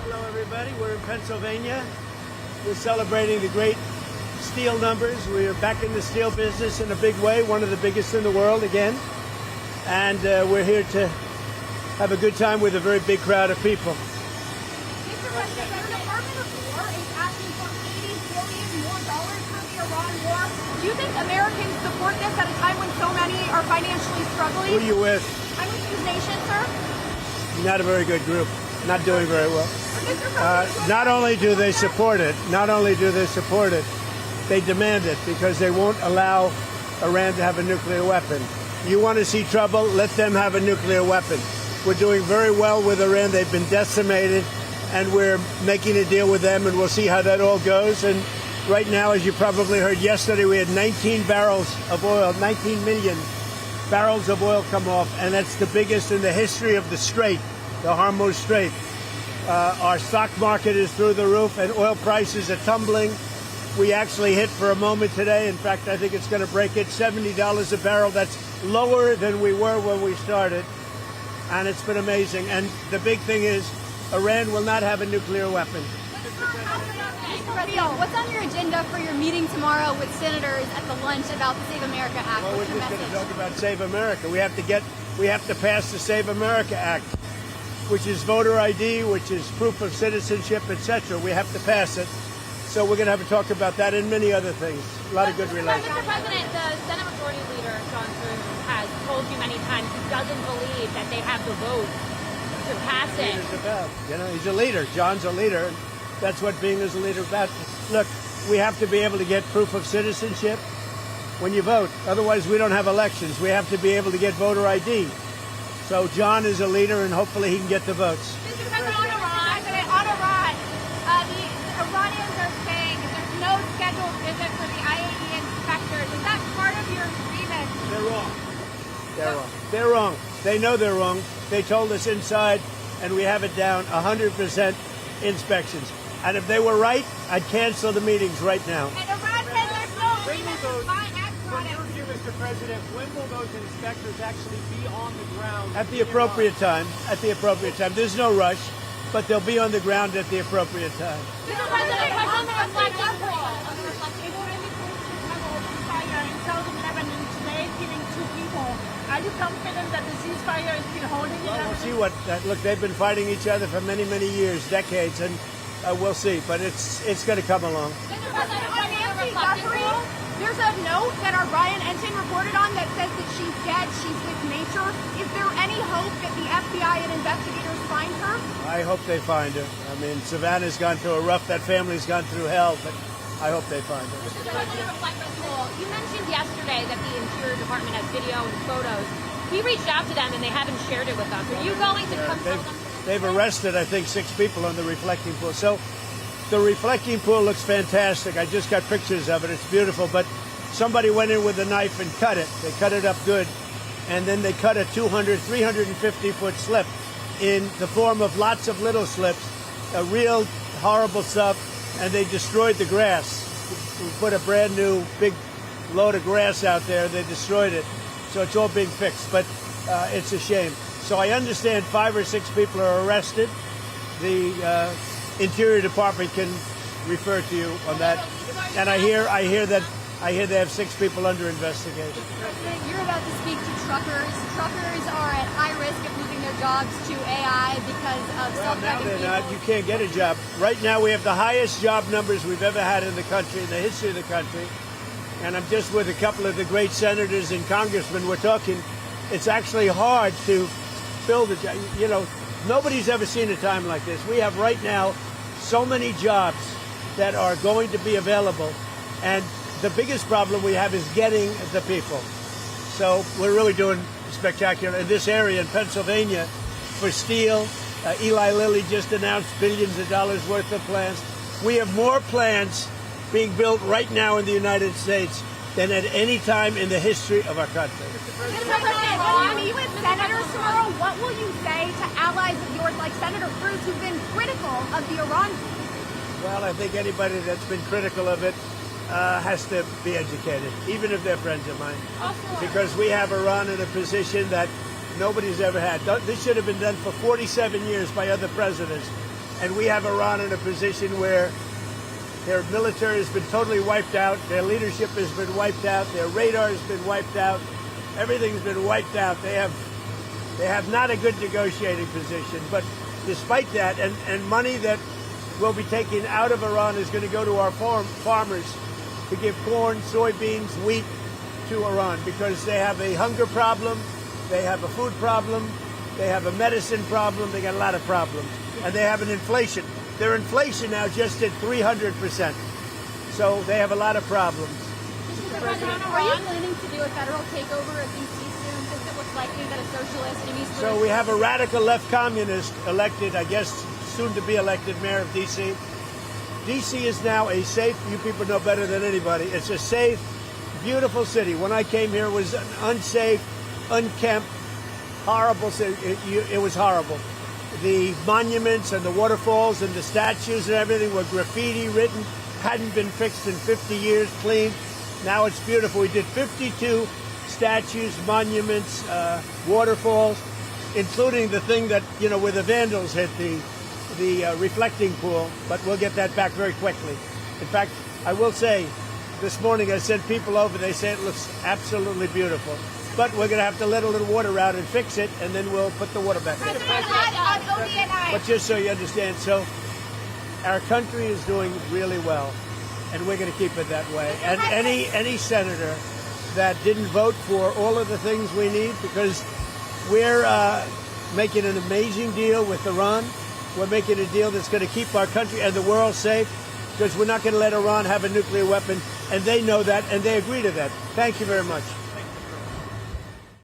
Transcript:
Hello, everybody. We're in Pennsylvania. We're celebrating the great steel numbers. We are back in the steel business in a big way, one of the biggest in the world again. And we're here to have a good time with a very big crowd of people. Mr. President, your Department of War is asking for $80 billion more from the Iran war. Do you think Americans support this at a time when so many are financially struggling? Who are you with? I'm with News Nation, sir. Not a very good group. Not doing very well. Not only do they support it, they demand it because they won't allow Iran to have a nuclear weapon. You want to see trouble? Let them have a nuclear weapon. We're doing very well with Iran. They've been decimated, and we're making a deal with them, and we'll see how that all goes. And right now, as you probably heard yesterday, we had 19 barrels of oil, 19 million barrels of oil come off, and that's the biggest in the history of the Strait, the Hormuz Strait. Our stock market is through the roof, and oil prices are tumbling. We actually hit for a moment today. In fact, I think it's going to break it, $70 a barrel. That's lower than we were when we started, and it's been amazing. And the big thing is Iran will not have a nuclear weapon. What's on your agenda for your meeting tomorrow with senators at the lunch about the Save America Act? Well, we're just going to talk about Save America. We have to pass the Save America Act, which is voter ID, which is proof of citizenship, etc. We have to pass it. So we're going to have a talk about that and many other things. A lot of good relations. Mr. President, the Senate Majority Leader, John Thune, has told you many times he doesn't believe that they have the vote to pass it. You know, he's a leader. John's a leader. That's what being as a leader is about. Look, we have to be able to get proof of citizenship when you vote. Otherwise, we don't have elections. We have to be able to get voter ID. So John is a leader, and hopefully he can get the votes. Mr. President, on Iran, the Iranians are saying there's no scheduled visit for the IAEA inspectors. Is that part of your agreement? They're wrong. They know they're wrong. They told us inside, and we have it down, 100% inspections. And if they were right, I'd cancel the meetings right now. And Iran says there's no agreement to buy ag products. From your view, Mr. President, when will those inspectors actually be on the ground? At the appropriate time. At the appropriate time. There's no rush, but they'll be on the ground at the appropriate time. Mr. President, on the reflecting poll, Fire in southern Lebanon today, killing 2 people. Are you confident that the ceasefire is still holding? Well, we'll see what. Look, they've been fighting each other for many, many years, decades, and we'll see. But it's going to come along. Mr. President, on Nancy Guthrie, there's a note that our Brian Ensign reported on that says that she's dead, she's with nature. Is there any hope that the FBI and investigators find her? I hope they find her. I mean, Savannah's gone through that family's gone through hell, but I hope they find her. Mr. President, reflecting poll, you mentioned yesterday that the Interior Department has video and photos. We reached out to them and they haven't shared it with us. Are you going to confront them? They've arrested, I think, 6 people on the reflecting pool. So the reflecting pool looks fantastic. I just got pictures of it. It's beautiful. But somebody went in with a knife and cut it. They cut it up good. And then they cut a 350-foot slip in the form of lots of little slips, a real horrible stuff, and they destroyed the grass. We put a brand new big load of grass out there. They destroyed it. So it's all being fixed. But it's a shame. So I understand 5 or 6 people are arrested. The Interior Department can refer to you on that. And I hear they have 6 people under investigation. President, you're about to speak to truckers. Truckers are at high risk of losing their jobs to AI because of self-driving They're vehicles. not. You can't get a job. Right now we have the highest job numbers we've ever had in the country, in the history of the country. And I'm just with a couple of the great senators and congressmen. We're talking, it's actually hard to fill the job. You know, nobody's ever seen a time like this. We have right now so many jobs that are going to be available. And the biggest problem we have is getting the people. So we're really doing spectacular in this area in Pennsylvania for steel. Eli Lilly just announced billions of dollars worth of plants. We have more plants being built right now in the United States than at any time in the history of our country. Mr. President, when you meet with senators tomorrow, what will you say to allies of yours like Senator Cruz who've been critical of the Iran? Well, I think anybody that's been critical of it has to be educated, even if they're friends of mine. Because we have Iran in a position that nobody's ever had. This should have been done for 47 years by other presidents. and we have Iran in a position where their military has been totally wiped out, their leadership has been wiped out, their radar has been wiped out, everything's been wiped out. They have not a good negotiating position. But despite that, and money that will be taken out of Iran is going to go to our farmers to give corn, soybeans, wheat to Iran, because they have a hunger problem, they have a food problem, they have a medicine problem, they got a lot of problems. And they have an inflation. Their inflation now just hit 300%. So they have a lot of problems. Mr. President, are you planning to do a federal takeover of D.C. soon? Does it look likely that a socialist and East So we have a radical left communist elected, I guess, soon to be elected mayor of D.C. D.C. is now a safe, you people know better than anybody, it's a safe, beautiful city. When I came here, it was an unsafe, unkempt, horrible city. It was horrible. The monuments and the waterfalls and the statues and everything were graffiti written, hadn't been fixed in 50 years, cleaned. Now it's beautiful. We did 52 statues, monuments, waterfalls, including the thing that, where the vandals hit the reflecting pool, but we'll get that back very quickly. In fact, I will say, this morning I sent people over, they say it looks absolutely beautiful. But we're going to have to let a little water out and fix it, and then we'll put the water back in. on ODNI. But just so you understand, so our country is doing really well, and we're going to keep it that way. And any senator that didn't vote for all of the things we need, because we're making an amazing deal with Iran. We're making a deal that's going to keep our country and the world safe, because we're not going to let Iran have a nuclear weapon, and they know that, and they agree to that. Thank you very much.